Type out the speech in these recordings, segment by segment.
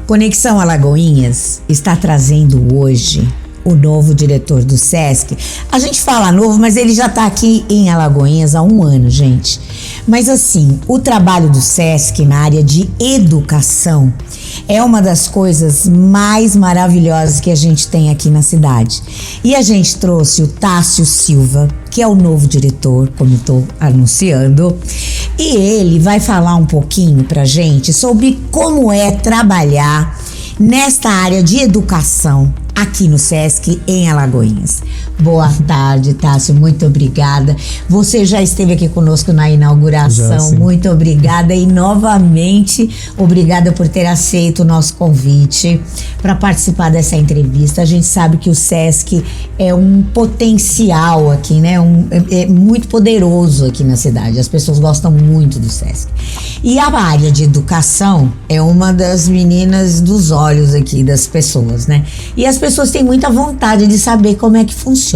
Conexão Alagoinhas está trazendo hoje o novo diretor do SESC. A gente fala novo, mas ele já está aqui em Alagoinhas há 1 ano, gente. Mas assim, o trabalho do SESC na área de educação é uma das coisas mais maravilhosas que a gente tem aqui na cidade. E a gente trouxe o Tássio Silva, que é o novo diretor, como eu estou anunciando, e ele vai falar um pouquinho pra gente sobre como é trabalhar nesta área de educação aqui no SESC em Alagoinhas. Boa tarde, Tássio, muito obrigada. Você já esteve aqui conosco na inauguração, muito obrigada e novamente obrigada por ter aceito o nosso convite para participar dessa entrevista. A gente sabe que o SESC é um potencial aqui, né? É muito poderoso aqui na cidade, as pessoas gostam muito do SESC. E a área de educação é uma das meninas dos olhos aqui das pessoas, né? E as pessoas têm muita vontade de saber como é que funciona.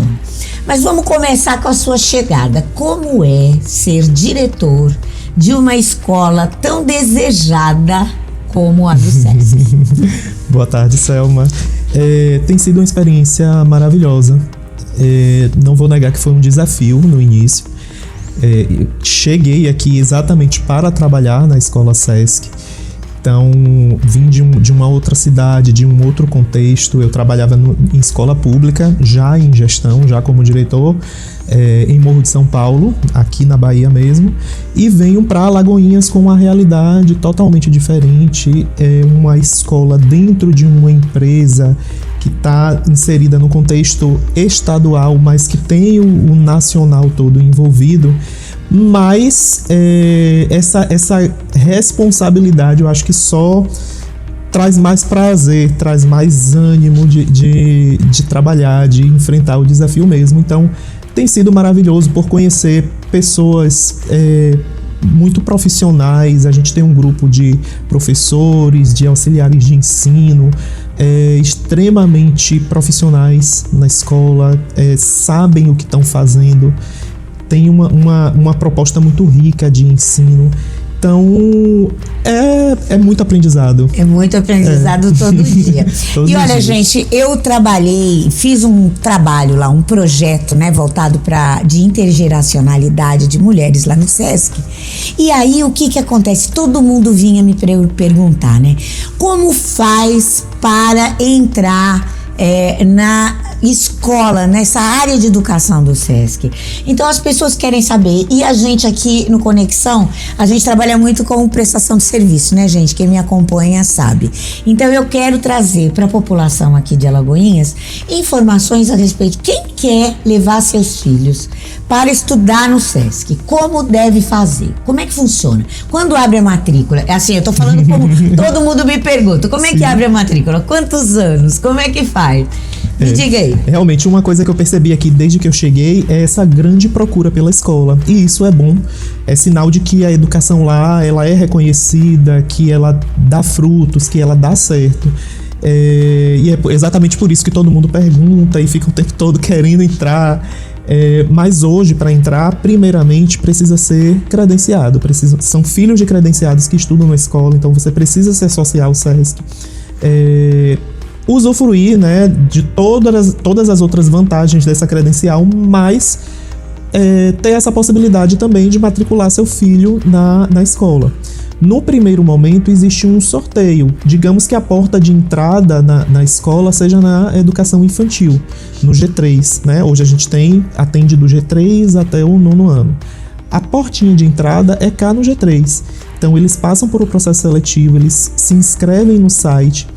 Mas vamos começar com a sua chegada. Como é ser diretor de uma escola tão desejada como a do SESC? Boa tarde, Selma. Tem sido uma experiência maravilhosa. Não vou negar que foi um desafio no início. Cheguei aqui exatamente para trabalhar na escola SESC. Então, vim de uma outra cidade, de um outro contexto. Eu trabalhava em escola pública, já em gestão, já como diretor, em Morro de São Paulo, aqui na Bahia mesmo. E venho para Alagoinhas com uma realidade totalmente diferente. É uma escola dentro de uma empresa que está inserida no contexto estadual, mas que tem o nacional todo envolvido. Mas essa responsabilidade eu acho que só traz mais prazer, traz mais ânimo de trabalhar, de enfrentar o desafio mesmo. Então tem sido maravilhoso por conhecer pessoas muito profissionais. A gente tem um grupo de professores, de auxiliares de ensino extremamente profissionais na escola, sabem o que estão fazendo. Tem uma proposta muito rica de ensino. Então, é muito aprendizado. É muito aprendizado todo dia. E olha, gente, eu fiz um trabalho lá, um projeto, né, voltado de intergeracionalidade de mulheres lá no SESC. E aí, o que acontece? Todo mundo vinha me perguntar, né? Como faz para entrar na escola, nessa área de educação do SESC? Então as pessoas querem saber, e a gente aqui no Conexão, a gente trabalha muito com prestação de serviço, né, gente? Quem me acompanha sabe. Então eu quero trazer para a população aqui de Alagoinhas informações a respeito de quem quer levar seus filhos para estudar no SESC, como deve fazer, como é que funciona, quando abre a matrícula. Assim, eu tô falando como todo mundo me pergunta, como é que abre a matrícula, quantos anos, como é que faz? Me diga aí. Realmente, uma coisa que eu percebi aqui desde que eu cheguei é essa grande procura pela escola. E isso é bom. É sinal de que a educação lá, ela é reconhecida, que ela dá frutos, que ela dá certo. E é exatamente por isso que todo mundo pergunta e fica o tempo todo querendo entrar. Mas hoje, para entrar, primeiramente precisa ser credenciado. São filhos de credenciados que estudam na escola, então você precisa se associar ao SESC. Usufruir, né, de todas as outras vantagens dessa credencial, mas ter essa possibilidade também de matricular seu filho na escola. No primeiro momento existe um sorteio. Digamos que a porta de entrada na escola seja na educação infantil, no G3, né? Hoje a gente atende do G3 até o 9º ano. A portinha de entrada é cá no G3. Então eles passam por um processo seletivo, eles se inscrevem no site.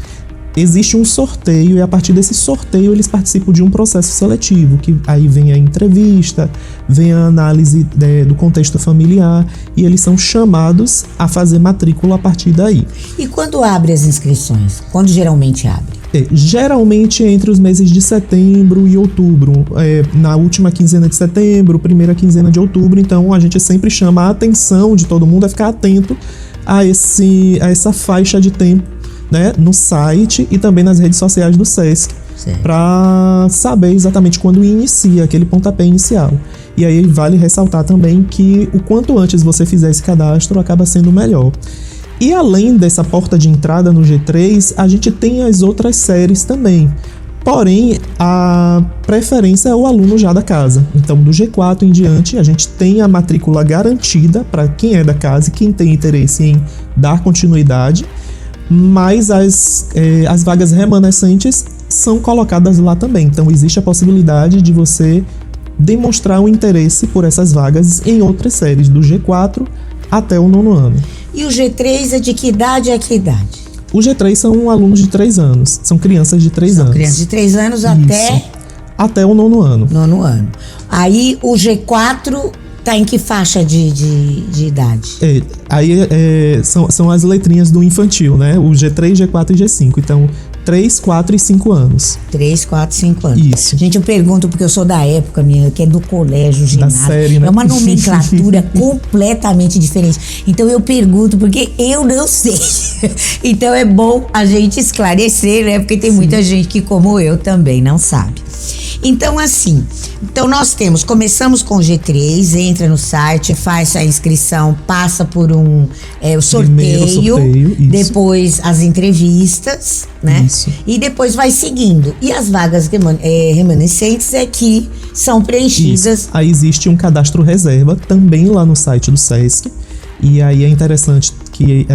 Existe um sorteio e a partir desse sorteio eles participam de um processo seletivo, que aí vem a entrevista, vem a análise do contexto familiar e eles são chamados a fazer matrícula a partir daí. E quando abre as inscrições? Quando geralmente abre? Geralmente entre os meses de setembro e outubro, na última quinzena de setembro, primeira quinzena de outubro. Então a gente sempre chama a atenção de todo mundo a ficar atento a essa faixa de tempo, né, no site e também nas redes sociais do SESC, para saber exatamente quando inicia aquele pontapé inicial. E aí vale ressaltar também que o quanto antes você fizer esse cadastro acaba sendo melhor. E além dessa porta de entrada no G3, a gente tem as outras séries também. Porém, a preferência é o aluno já da casa. Então, do G4 em diante, a gente tem a matrícula garantida para quem é da casa e quem tem interesse em dar continuidade, mas as vagas remanescentes são colocadas lá também. Então, existe a possibilidade de você demonstrar um interesse por essas vagas em outras séries, do G4 até o 9º ano. E o G3 é de que idade a que idade? O G3 são alunos de 3 anos, são crianças de 3 anos. São crianças de 3 anos Isso. até o 9º ano. 9º ano. Aí o G4 tá em que faixa de idade? São as letrinhas do infantil, né? O G3, G4 e G5. Então, 3, 4 e 5 anos. 3, 4, 5 anos. Isso. Gente, eu pergunto porque eu sou da época minha, que é do colégio, ginásio. Da série, né? É uma nomenclatura completamente diferente. Então eu pergunto porque eu não sei. Então é bom a gente esclarecer, né? Porque tem muita gente que, como eu, também não sabe. Então, assim, nós começamos com o G3, entra no site, faz a inscrição, passa por o sorteio, depois as entrevistas, né? Isso. E depois vai seguindo. E as vagas remanescentes que são preenchidas. Isso. Aí existe um cadastro reserva também lá no site do SESC. E aí é interessante que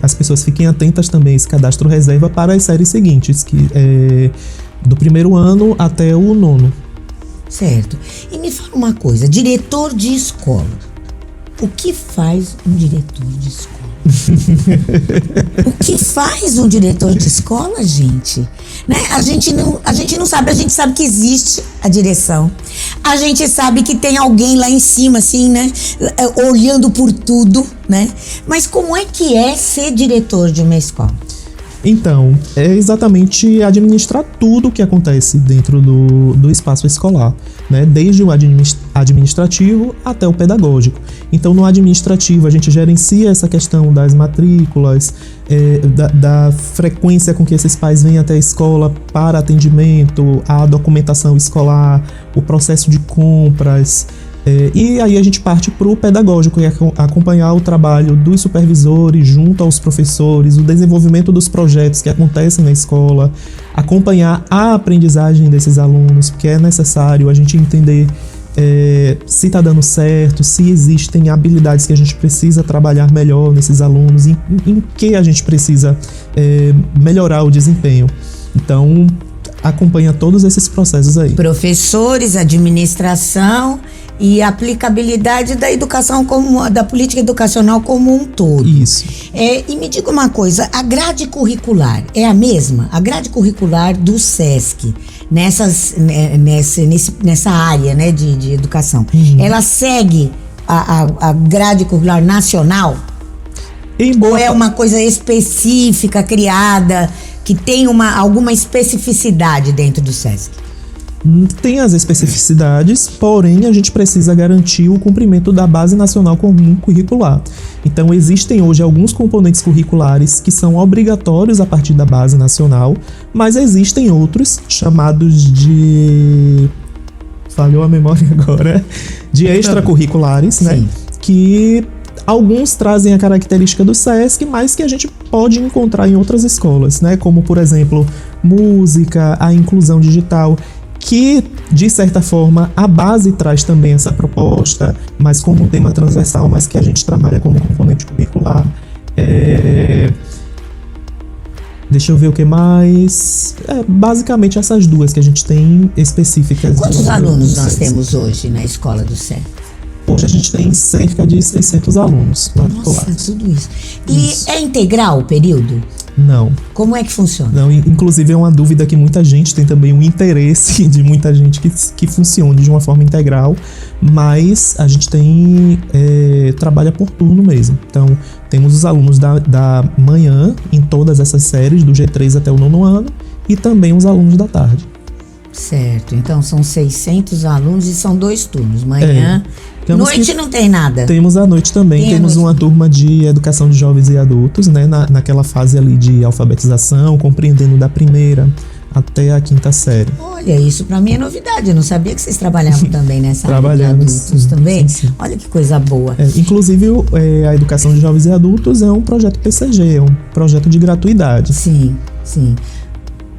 as pessoas fiquem atentas também a esse cadastro reserva para as séries seguintes, que do 1º ano até o 9º. Certo. E me fala uma coisa, diretor de escola. O que faz um diretor de escola? O que faz um diretor de escola, gente? Né? A gente não sabe, a gente sabe que existe a direção. A gente sabe que tem alguém lá em cima, assim, né? Olhando por tudo, né? Mas como é que é ser diretor de uma escola? Então, é exatamente administrar tudo o que acontece dentro do espaço escolar, né? Desde o administrativo até o pedagógico. Então, no administrativo, a gente gerencia essa questão das matrículas, da frequência com que esses pais vêm até a escola para atendimento, a documentação escolar, o processo de compras. E aí a gente parte para o pedagógico, que é acompanhar o trabalho dos supervisores junto aos professores, o desenvolvimento dos projetos que acontecem na escola, acompanhar a aprendizagem desses alunos, porque é necessário a gente entender se está dando certo, se existem habilidades que a gente precisa trabalhar melhor nesses alunos, em que a gente precisa melhorar o desempenho. Então, acompanha todos esses processos aí. Professores, administração e aplicabilidade da educação da política educacional como um todo. Isso. E me diga uma coisa, a grade curricular é a mesma? A grade curricular do SESC, nessa área, né, de educação, ela segue a grade curricular nacional? Ou é uma coisa específica, criada, que tem alguma especificidade dentro do SESC? Tem as especificidades, porém a gente precisa garantir o cumprimento da Base Nacional Comum Curricular. Então existem hoje alguns componentes curriculares que são obrigatórios a partir da Base Nacional, mas existem outros chamados de... falhou a memória agora, de extracurriculares, né? Que alguns trazem a característica do SESC, mas que a gente pode encontrar em outras escolas, né? Como, por exemplo, música, a inclusão digital, que, de certa forma, a base traz também essa proposta, mas como tema transversal, mas que a gente trabalha como componente curricular. Deixa eu ver o que mais. Basicamente essas duas que a gente tem específicas. Quantos alunos nós temos hoje na escola do SESC? Hoje a gente tem cerca de 600 alunos matriculados. Nossa, tudo isso. E é integral o período? Não. Como é que funciona? Não, inclusive é uma dúvida que muita gente tem também, um interesse de muita gente que funcione de uma forma integral, mas a gente trabalha por turno mesmo. Então, temos os alunos da manhã em todas essas séries, do G3 até o 9º ano, e também os alunos da tarde. Certo, então são 600 alunos e são 2 turnos, manhã... Noite não tem nada? Temos à noite também, temos uma turma de educação de jovens e adultos, né, naquela fase ali de alfabetização, compreendendo da primeira até a 5ª série. Olha, isso para mim é novidade. Eu não sabia que vocês trabalhavam também nessa área de Trabalhamos, adultos também. sim. Olha que coisa boa. Inclusive, a educação de jovens e adultos é um projeto PCG, é um projeto de gratuidade. Sim.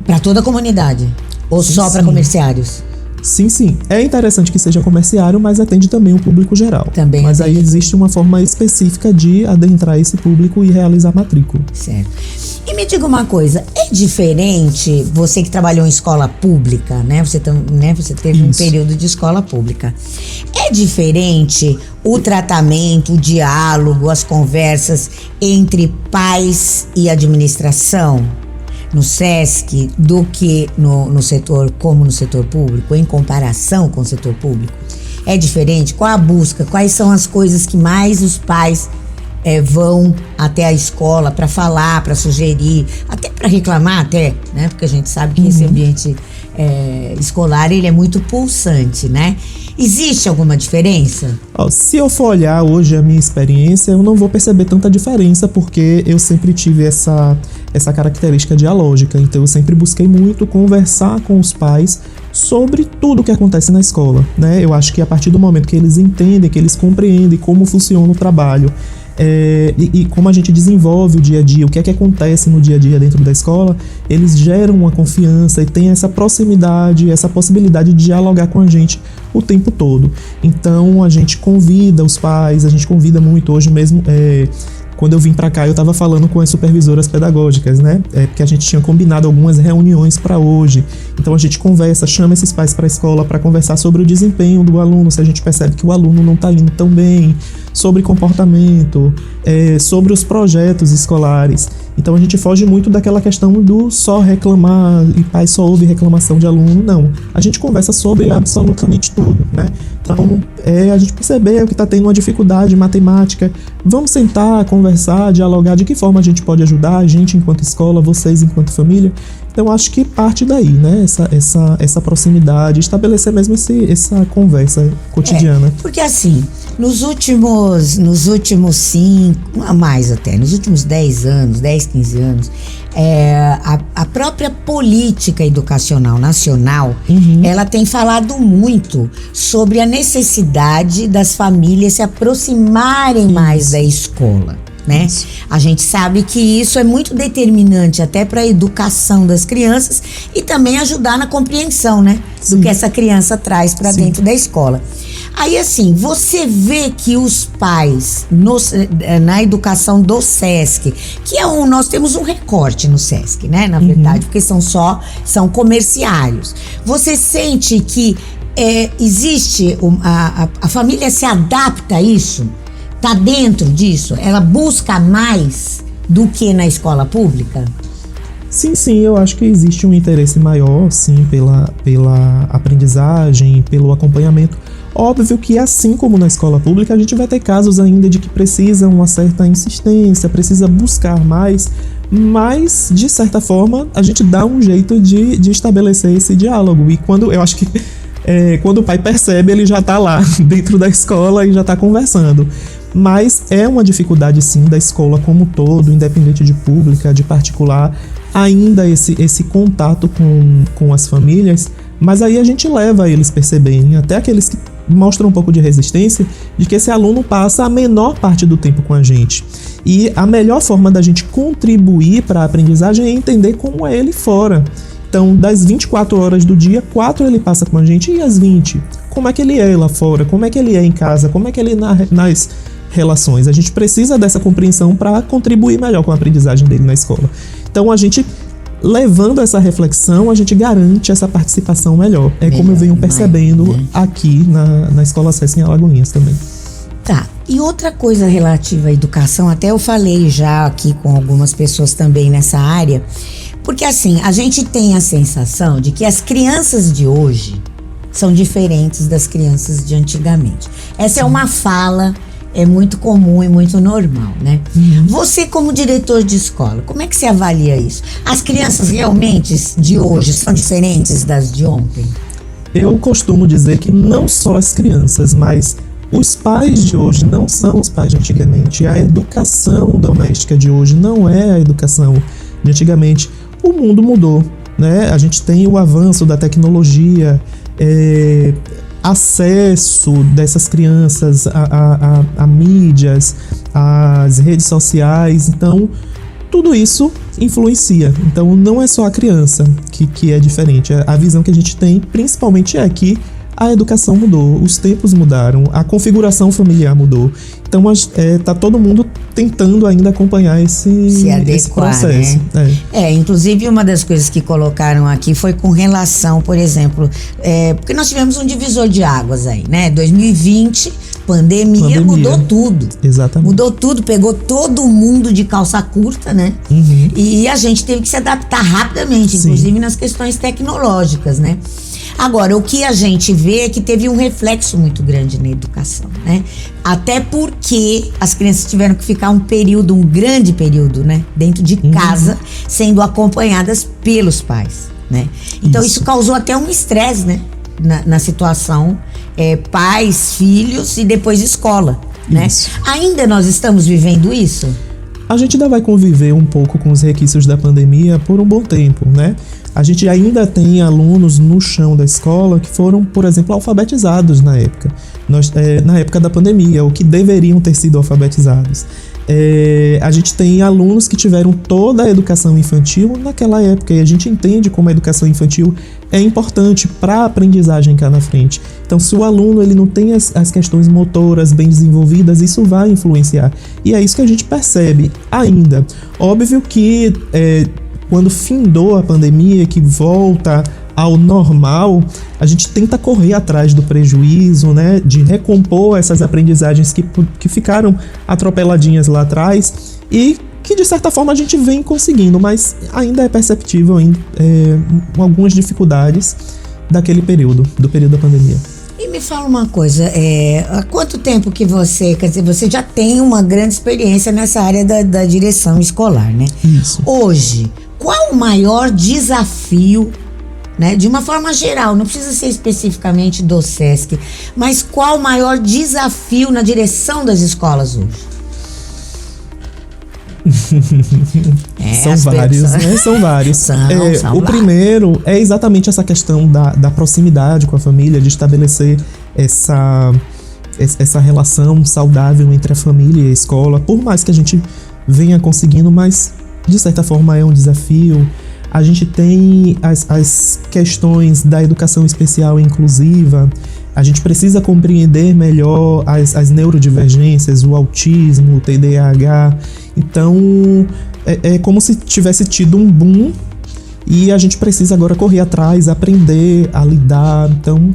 Para toda a comunidade? Ou só para comerciários? Sim. É interessante que seja comerciário, mas atende também o público geral. Também mas atende. aí existe uma forma específica de adentrar esse público e realizar matrícula. Certo. E me diga uma coisa, é diferente, você que trabalhou em escola pública, né? Você teve um período de escola pública. É diferente o tratamento, o diálogo, as conversas entre pais e administração no SESC do que no setor, como no setor público, em comparação com o setor público? É diferente? Qual a busca? Quais são as coisas que mais os pais vão até a escola para falar, para sugerir, até para reclamar até, né? Porque a gente sabe que esse ambiente escolar, ele é muito pulsante, né? Existe alguma diferença? Se eu for olhar hoje a minha experiência, eu não vou perceber tanta diferença, porque eu sempre tive essa característica dialógica. Então eu sempre busquei muito conversar com os pais sobre tudo o que acontece na escola, né? Eu acho que a partir do momento que eles entendem, que eles compreendem como funciona o trabalho, e como a gente desenvolve o dia a dia, o que é que acontece no dia a dia dentro da escola, eles geram uma confiança e tem essa proximidade, essa possibilidade de dialogar com a gente o tempo todo. Então a gente convida os pais, a gente convida muito. Hoje mesmo, quando eu vim para cá, eu estava falando com as supervisoras pedagógicas, né? Porque a gente tinha combinado algumas reuniões para hoje. Então a gente conversa, chama esses pais para a escola para conversar sobre o desempenho do aluno, se a gente percebe que o aluno não está indo tão bem, sobre comportamento, sobre os projetos escolares. Então a gente foge muito daquela questão do só reclamar e pai só ouve reclamação de aluno. Não, a gente conversa sobre absolutamente tudo, né? Então a gente perceber que está tendo uma dificuldade em matemática, vamos sentar, conversar, dialogar de que forma a gente pode ajudar, a gente enquanto escola, vocês enquanto família. Então acho que parte daí, né? Essa proximidade, estabelecer mesmo essa conversa cotidiana. Porque assim, nos últimos 10 anos, 10, 15 anos, a própria política educacional nacional, ela tem falado muito sobre a necessidade das famílias se aproximarem mais da escola, né? A gente sabe que isso é muito determinante até para a educação das crianças e também ajudar na compreensão, né? Do que essa criança traz para dentro da escola. Aí assim, você vê que os pais na educação do SESC, que nós temos um recorte no SESC, né? Na verdade, porque são comerciários. Você sente que existe a família se adapta a isso? Tá dentro disso? Ela busca mais do que na escola pública? Sim, eu acho que existe um interesse maior, sim, pela aprendizagem, pelo acompanhamento. Óbvio que, assim como na escola pública, a gente vai ter casos ainda de que precisa uma certa insistência, precisa buscar mais, mas, de certa forma, a gente dá um jeito de estabelecer esse diálogo. E eu acho que quando o pai percebe, ele já está lá dentro da escola e já está conversando. Mas é uma dificuldade, sim, da escola como um todo, independente de pública, de particular, ainda esse contato com as famílias, mas aí a gente leva eles a perceberem, até aqueles que mostram um pouco de resistência, de que esse aluno passa a menor parte do tempo com a gente. E a melhor forma da gente contribuir para a aprendizagem é entender como é ele fora. Então, das 24 horas do dia, 4 ele passa com a gente, e as 20? Como é que ele é lá fora? Como é que ele é em casa? Como é que ele é nas relações? A gente precisa dessa compreensão para contribuir melhor com a aprendizagem dele na escola. Então, a gente, levando essa reflexão, a gente garante essa participação melhor. Como eu venho percebendo aqui na Escola SESC em Alagoinhas também. Tá, e outra coisa relativa à educação, até eu falei já aqui com algumas pessoas também nessa área, porque assim, a gente tem a sensação de que as crianças de hoje são diferentes das crianças de antigamente. Essa é uma fala muito comum e muito normal, né? Você, como diretor de escola, como é que você avalia isso? As crianças realmente de hoje são diferentes das de ontem? Eu costumo dizer que não só as crianças, mas os pais de hoje não são os pais de antigamente. A educação doméstica de hoje não é a educação de antigamente. O mundo mudou, né? A gente tem o avanço da tecnologia, acesso dessas crianças a mídias, às redes sociais. Então, tudo isso influencia. Então, não é só a criança que é diferente. A visão que a gente tem, principalmente, é que a educação mudou, os tempos mudaram, a configuração familiar mudou. Então, tá todo mundo tentando ainda acompanhar esse processo. Né? Inclusive, uma das coisas que colocaram aqui foi com relação, por exemplo, porque nós tivemos um divisor de águas aí, né? 2020, pandemia mudou tudo. Exatamente. Mudou tudo, pegou todo mundo de calça curta, né? Uhum. E a gente teve que se adaptar rapidamente, inclusive nas questões tecnológicas, né? Agora, o que a gente vê é que teve um reflexo muito grande na educação, né? Até porque as crianças tiveram que ficar um grande período, né? Dentro de casa, sendo acompanhadas pelos pais, né? Então, isso causou até um estresse, né? Na situação, pais, filhos e depois escola, né? Ainda nós estamos vivendo isso? A gente ainda vai conviver um pouco com os requisitos da pandemia por um bom tempo, né? A gente ainda tem alunos no chão da escola que foram, por exemplo, alfabetizados na época. Na época da pandemia, ou que deveriam ter sido alfabetizados. A gente tem alunos que tiveram toda a educação infantil naquela época, e a gente entende como a educação infantil é importante para a aprendizagem cá na frente. Então, se o aluno ele não tem as questões motoras bem desenvolvidas, isso vai influenciar. E é isso que a gente percebe ainda. Óbvio que quando findou a pandemia, que volta ao normal, a gente tenta correr atrás do prejuízo, né, de recompor essas aprendizagens que ficaram atropeladinhas lá atrás e que de certa forma a gente vem conseguindo, mas ainda é perceptível algumas dificuldades do período da pandemia. E me fala uma coisa, há quanto tempo que você já tem uma grande experiência nessa área da direção escolar, né? Isso. Hoje, qual o maior desafio, né, de uma forma geral, não precisa ser especificamente do SESC, mas qual o maior desafio na direção das escolas hoje? São vários, né? São vários. São primeiro é exatamente essa questão da proximidade com a família, de estabelecer essa relação saudável entre a família e a escola, por mais que a gente venha conseguindo, mas de certa forma é um desafio. A gente tem as questões da educação especial e inclusiva. A gente precisa compreender melhor as neurodivergências, o autismo, o TDAH. Então, é como se tivesse tido um boom e a gente precisa agora correr atrás, aprender a lidar. Então,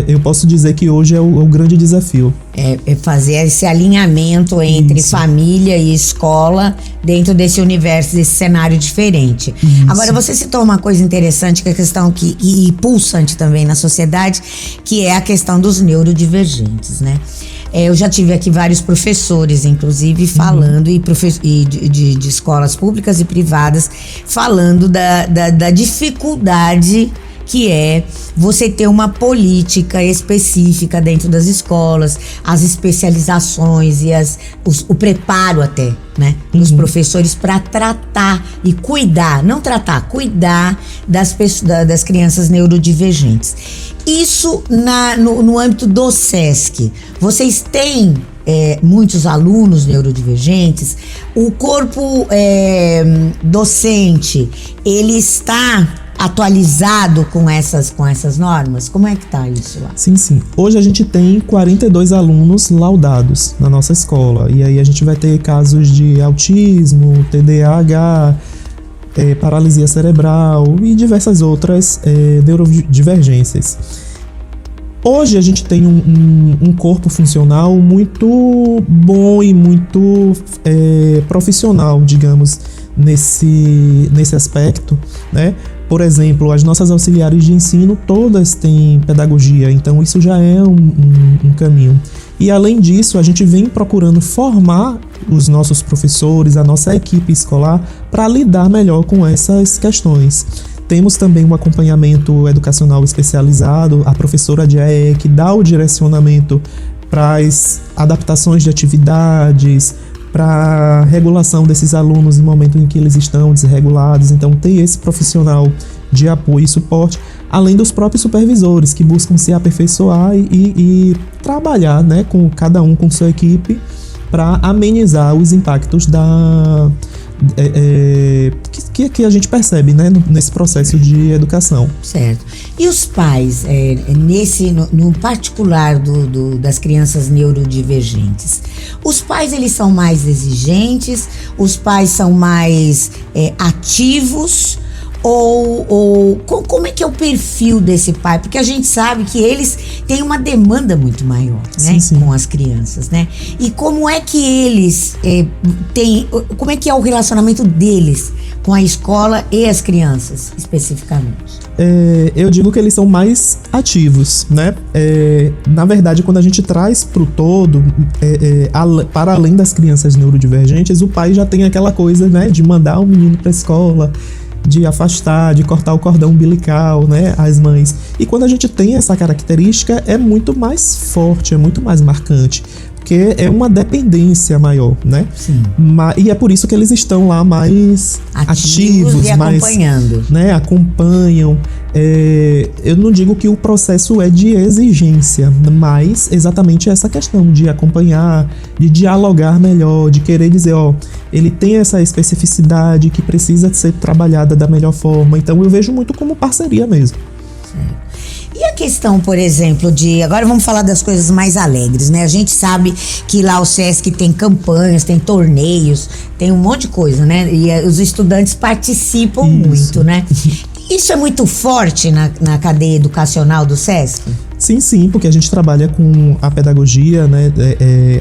eu posso dizer que hoje é o grande desafio. É fazer esse alinhamento entre família e escola dentro desse universo, desse cenário diferente. Isso. Agora, você citou uma coisa interessante, que é a questão e pulsante também na sociedade, que é a questão dos neurodivergentes, né? Eu já tive aqui vários professores, inclusive, falando, de escolas públicas e privadas, falando da dificuldade que é você ter uma política específica dentro das escolas, as especializações e o preparo até, né, dos professores para tratar e cuidar das crianças neurodivergentes. Isso no âmbito do SESC. Vocês têm muitos alunos neurodivergentes? O corpo docente, ele está atualizado com essas normas? Como é que tá isso lá? Sim. Hoje a gente tem 42 alunos laudados na nossa escola. E aí a gente vai ter casos de autismo, TDAH, paralisia cerebral e diversas outras neurodivergências. Hoje a gente tem um corpo funcional muito bom e muito profissional, digamos, nesse aspecto, né? Por exemplo, as nossas auxiliares de ensino todas têm pedagogia, então isso já é um caminho. E além disso, a gente vem procurando formar os nossos professores, a nossa equipe escolar, para lidar melhor com essas questões. Temos também um acompanhamento educacional especializado, a professora de AE, que dá o direcionamento para as adaptações de atividades, para regulação desses alunos no momento em que eles estão desregulados. Então, ter esse profissional de apoio e suporte, além dos próprios supervisores que buscam se aperfeiçoar e trabalhar, né, com cada um com sua equipe para amenizar os impactos que a gente percebe, né, nesse processo de educação. Certo. E os pais, no particular das crianças neurodivergentes, os pais eles são mais exigentes, os pais são mais ativos, ou como é que é o perfil desse pai? Porque a gente sabe que eles têm uma demanda muito maior, né? Sim. Com as crianças, né? E como é que eles como é que é o relacionamento deles com a escola e as crianças, especificamente? Eu digo que eles são mais ativos, né? Na verdade, quando a gente traz para o todo, para além das crianças neurodivergentes, o pai já tem aquela coisa, né, de mandar o menino para a escola, de afastar, de cortar o cordão umbilical, né, as mães. E quando a gente tem essa característica, é muito mais forte, é muito mais marcante, porque é uma dependência maior, né? Sim. E é por isso que eles estão lá mais ativos, e acompanhando. Mais, né, acompanham. Eu não digo que o processo é de exigência, mas exatamente essa questão de acompanhar, de dialogar melhor, de querer dizer, ele tem essa especificidade que precisa ser trabalhada da melhor forma. Então eu vejo muito como parceria mesmo. E a questão, por exemplo, agora vamos falar das coisas mais alegres, né? A gente sabe que lá o SESC tem campanhas, tem torneios, tem um monte de coisa, né? E os estudantes participam muito, né? Isso é muito forte na cadeia educacional do SESC? Sim, porque a gente trabalha com a pedagogia, né,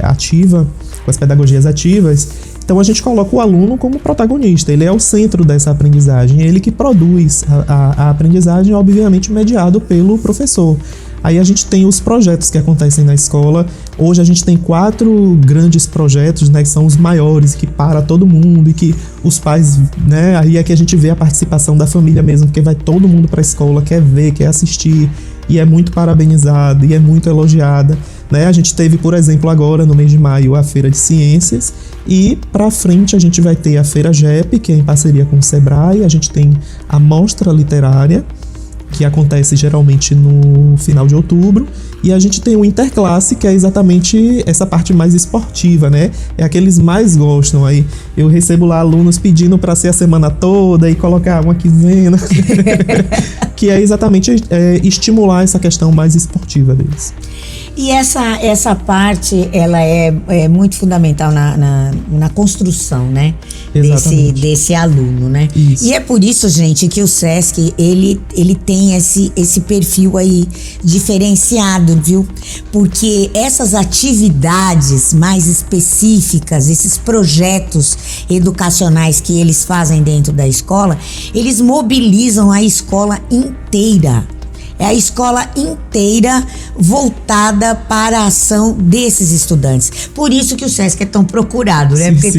ativa, com as pedagogias ativas. Então a gente coloca o aluno como protagonista, ele é o centro dessa aprendizagem, ele que produz a aprendizagem, obviamente mediado pelo professor. Aí a gente tem os projetos que acontecem na escola. Hoje a gente tem 4 grandes projetos, né, que são os maiores, que para todo mundo e que os pais, né, aí é que a gente vê a participação da família mesmo, porque vai todo mundo para a escola, quer ver, quer assistir, e é muito parabenizada e é muito elogiada, né? A gente teve, por exemplo, agora no mês de maio a Feira de Ciências, e para frente a gente vai ter a Feira GEP, que é em parceria com o Sebrae. A gente tem a Mostra Literária, que acontece geralmente no final de outubro, e a gente tem o Interclasse, que é exatamente essa parte mais esportiva, né? É a que eles mais gostam. Aí eu recebo lá alunos pedindo para ser a semana toda e colocar uma quinzena, que é exatamente estimular essa questão mais esportiva deles. E essa parte, ela é muito fundamental na construção, né? Desse aluno, né? Isso. E é por isso, gente, que o SESC, ele tem esse perfil aí diferenciado, viu? Porque essas atividades mais específicas, esses projetos educacionais que eles fazem dentro da escola, eles mobilizam a escola inteira. É a escola inteira voltada para a ação desses estudantes. Por isso que o SESC é tão procurado, né? Sim, porque sim.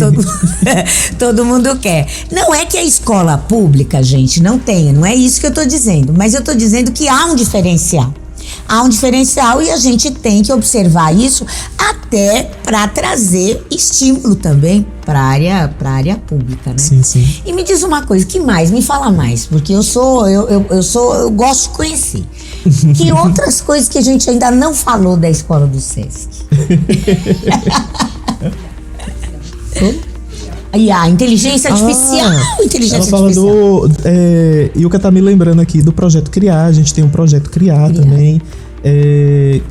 Todo mundo quer. Não é que a escola pública, gente, não tenha, não é isso que eu estou dizendo. Mas eu estou dizendo que há um diferencial. Há um diferencial e a gente tem que observar isso até para trazer estímulo também para a área pública, né? Sim. E me diz uma coisa, que mais? Me fala mais, porque eu gosto de conhecer. Que outras coisas que a gente ainda não falou da escola do SESC? E a inteligência artificial. Ela artificial. Ilka tá me lembrando aqui do projeto Criar. A gente tem um projeto Criar. Também.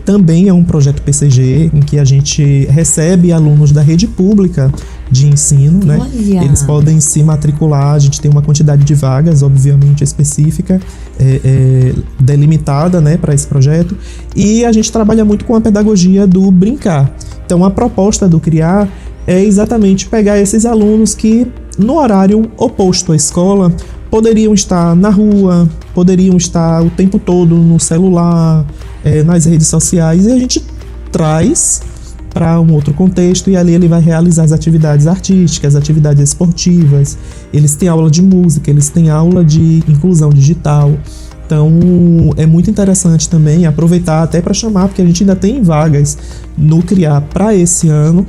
Também é um projeto PCG, em que a gente recebe alunos da rede pública de ensino, né? Olha. Eles podem se matricular. A gente tem uma quantidade de vagas, obviamente, específica, delimitada, né, para esse projeto. E a gente trabalha muito com a pedagogia do brincar. Então, a proposta do Criar é exatamente pegar esses alunos que, no horário oposto à escola, poderiam estar na rua, poderiam estar o tempo todo no celular, nas redes sociais, e a gente traz para um outro contexto, e ali ele vai realizar as atividades artísticas, atividades esportivas. Eles têm aula de música, eles têm aula de inclusão digital. Então é muito interessante também aproveitar até para chamar, porque a gente ainda tem vagas no Criar para esse ano.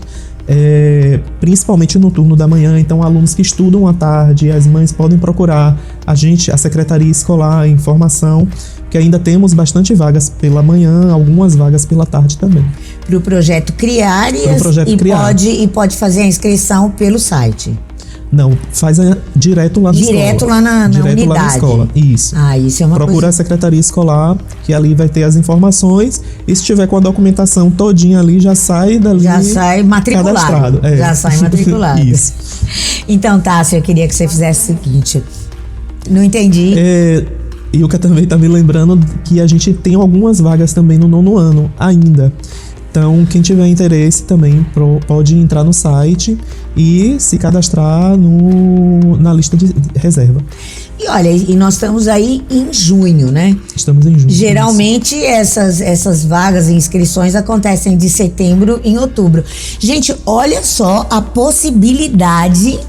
principalmente no turno da manhã. Então, alunos que estudam à tarde, as mães podem procurar a Secretaria Escolar, informação, que ainda temos bastante vagas pela manhã, algumas vagas pela tarde também. Para o projeto Criar pode fazer a inscrição pelo site. Não, faz direto lá na escola. Direto lá na unidade. Lá na escola, isso. Isso é uma Procura coisa... a Secretaria Escolar, que ali vai ter as informações, e se tiver com a documentação todinha ali, já sai dali. Já sai matriculado. Cadastrado. Já sai matriculado. Isso. Então, Tássio, eu queria que você fizesse o seguinte. Não entendi. E o que também tá me lembrando que a gente tem algumas vagas também no 9º ano ainda. Então, quem tiver interesse também pode entrar no site e se cadastrar na lista de reserva. E olha, e nós estamos aí em junho, né? Estamos em junho. Geralmente essas vagas e inscrições acontecem de setembro em outubro. Gente, olha só a possibilidade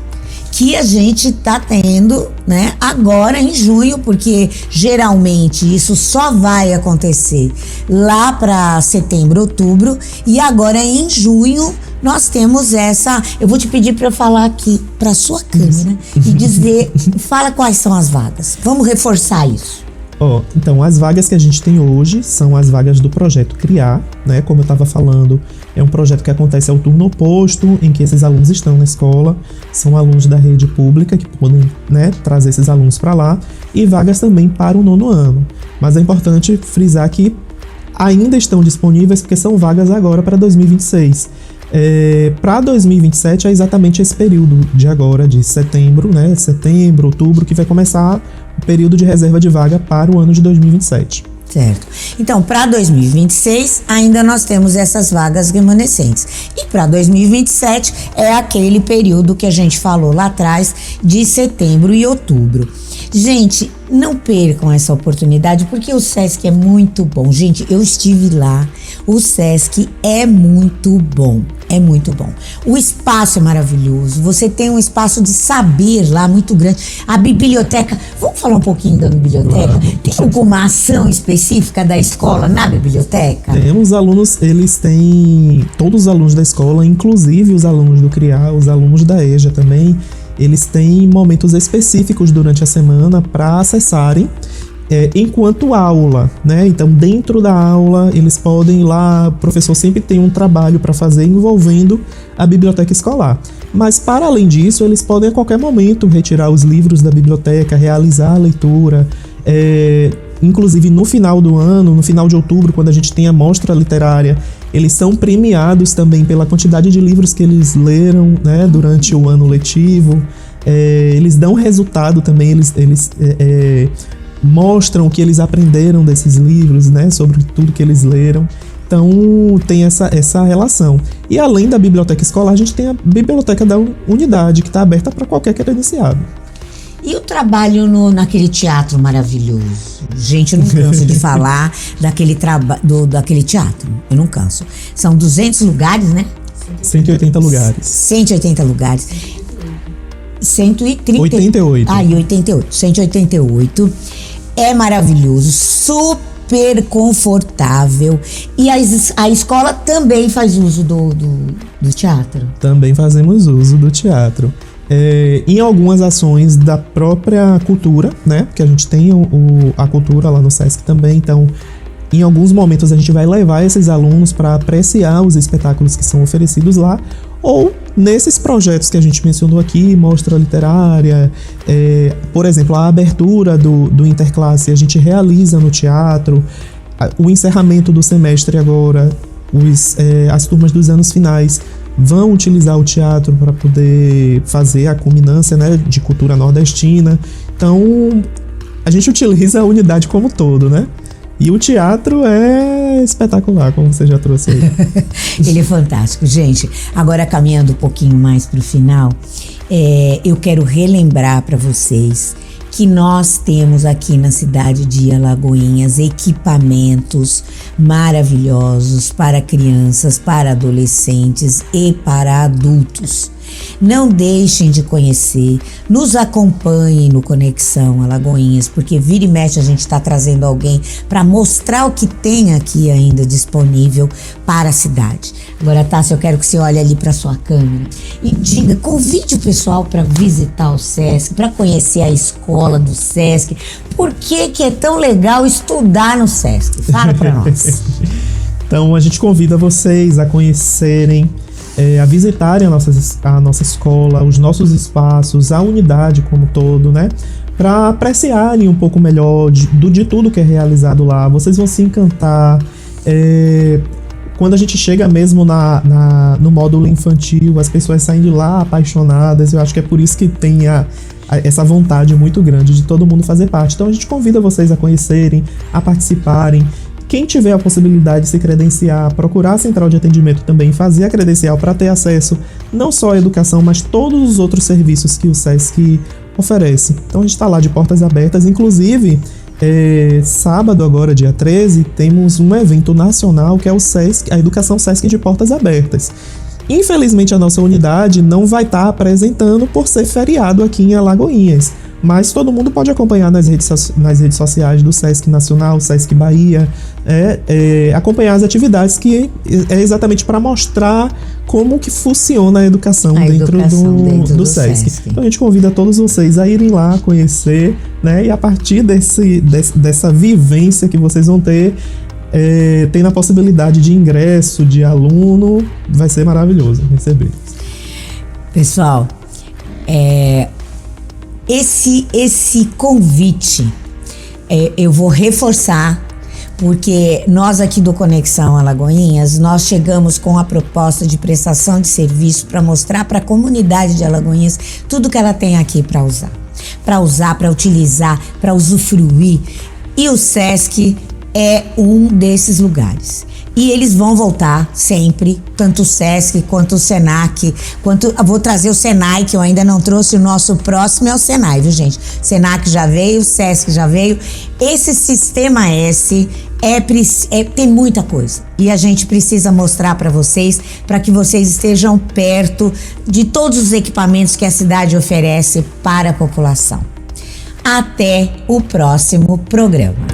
que a gente tá tendo, né, agora em junho, porque geralmente isso só vai acontecer lá para setembro, outubro, e agora em junho nós temos essa. Eu vou te pedir para falar aqui para sua câmera e dizer, fala quais são as vagas. Vamos reforçar isso. Então, as vagas que a gente tem hoje são as vagas do projeto Criar, né? Como eu estava falando, é um projeto que acontece ao turno oposto, em que esses alunos estão na escola, são alunos da rede pública que podem, né, trazer esses alunos para lá, e vagas também para o 9º ano. Mas é importante frisar que ainda estão disponíveis porque são vagas agora para 2026. Para 2027 é exatamente esse período de agora, de setembro, né? Setembro, outubro, que vai começar o período de reserva de vaga para o ano de 2027. Certo. Então, para 2026, ainda nós temos essas vagas remanescentes. E para 2027 é aquele período que a gente falou lá atrás, de setembro e outubro. Gente, não percam essa oportunidade, porque o SESC é muito bom. Gente, eu estive lá. O SESC é muito bom. É muito bom. O espaço é maravilhoso. Você tem um espaço de saber lá muito grande. A biblioteca. Vamos falar um pouquinho da biblioteca? Tem alguma ação específica da escola na biblioteca? Os alunos, eles têm. Todos os alunos da escola, inclusive os alunos do CRIAR, os alunos da EJA também, eles têm momentos específicos durante a semana para acessarem enquanto aula, né? Então, dentro da aula, eles podem ir lá, o professor sempre tem um trabalho para fazer envolvendo a biblioteca escolar. Mas, para além disso, eles podem a qualquer momento retirar os livros da biblioteca, realizar a leitura. Inclusive, no final do ano, no final de outubro, quando a gente tem a mostra literária, eles são premiados também pela quantidade de livros que eles leram, né, durante o ano letivo. Eles dão resultado também, eles mostram o que eles aprenderam desses livros, né, sobre tudo que eles leram. Então, tem essa relação. E além da biblioteca escolar, a gente tem a biblioteca da unidade, que está aberta para qualquer credenciado. E o trabalho naquele teatro maravilhoso? Gente, eu não canso de falar daquele teatro. Eu não canso. São 200 lugares, né? 180 lugares. 180 lugares. 130... 88. E 88. 188. É maravilhoso. Super confortável. E a escola também faz uso do teatro? Também fazemos uso do teatro. Em algumas ações da própria cultura, né? Porque a gente tem a cultura lá no SESC também, então em alguns momentos a gente vai levar esses alunos para apreciar os espetáculos que são oferecidos lá, ou nesses projetos que a gente mencionou aqui, mostra literária, por exemplo, a abertura do Interclasse a gente realiza no teatro, o encerramento do semestre agora, as turmas dos anos finais vão utilizar o teatro para poder fazer a culminância, né, de cultura nordestina. Então, a gente utiliza a unidade como um todo, né? E o teatro é espetacular, como você já trouxe aí. Ele é fantástico, gente. Agora, caminhando um pouquinho mais para o final, eu quero relembrar para vocês que nós temos aqui na cidade de Alagoinhas equipamentos maravilhosos para crianças, para adolescentes e para adultos. Não deixem de conhecer, nos acompanhem no Conexão Alagoinhas, porque vira e mexe a gente está trazendo alguém para mostrar o que tem aqui ainda disponível para a cidade. Agora, Tássia, eu quero que você olhe ali para sua câmera e diga, convide o pessoal para visitar o SESC, para conhecer a escola do SESC. Por que é tão legal estudar no SESC? Fala para nós. Então, a gente convida vocês a conhecerem, a visitarem a nossa escola, os nossos espaços, a unidade como um todo, né? Para apreciarem um pouco melhor de tudo que é realizado lá. Vocês vão se encantar. Quando a gente chega mesmo no módulo infantil, as pessoas saem de lá apaixonadas. Eu acho que é por isso que tem essa vontade muito grande de todo mundo fazer parte. Então a gente convida vocês a conhecerem, a participarem. Quem tiver a possibilidade de se credenciar, procurar a central de atendimento também, fazer a credencial para ter acesso não só à educação, mas todos os outros serviços que o SESC oferece. Então a gente está lá de portas abertas, inclusive sábado agora, dia 13, temos um evento nacional que é o SESC, a Educação SESC de Portas Abertas. Infelizmente a nossa unidade não vai estar apresentando por ser feriado aqui em Alagoinhas, mas todo mundo pode acompanhar nas redes sociais do SESC Nacional, SESC Bahia, acompanhar as atividades que é exatamente para mostrar como que funciona a educação dentro do SESC. Então a gente convida todos vocês a irem lá conhecer, né? E a partir dessa vivência que vocês vão ter, tendo a possibilidade de ingresso de aluno, vai ser maravilhoso receber. Pessoal, esse convite eu vou reforçar, porque nós aqui do Conexão Alagoinhas, nós chegamos com a proposta de prestação de serviço para mostrar para a comunidade de Alagoinhas tudo que ela tem aqui para usar, para utilizar, para usufruir. E o SESC é um desses lugares. E eles vão voltar sempre, tanto o SESC quanto o SENAC, vou trazer o SENAI, que eu ainda não trouxe. O nosso próximo é o SENAI, viu, gente? SENAC já veio, o SESC já veio. Esse Sistema S tem muita coisa. E a gente precisa mostrar para vocês, para que vocês estejam perto de todos os equipamentos que a cidade oferece para a população. Até o próximo programa.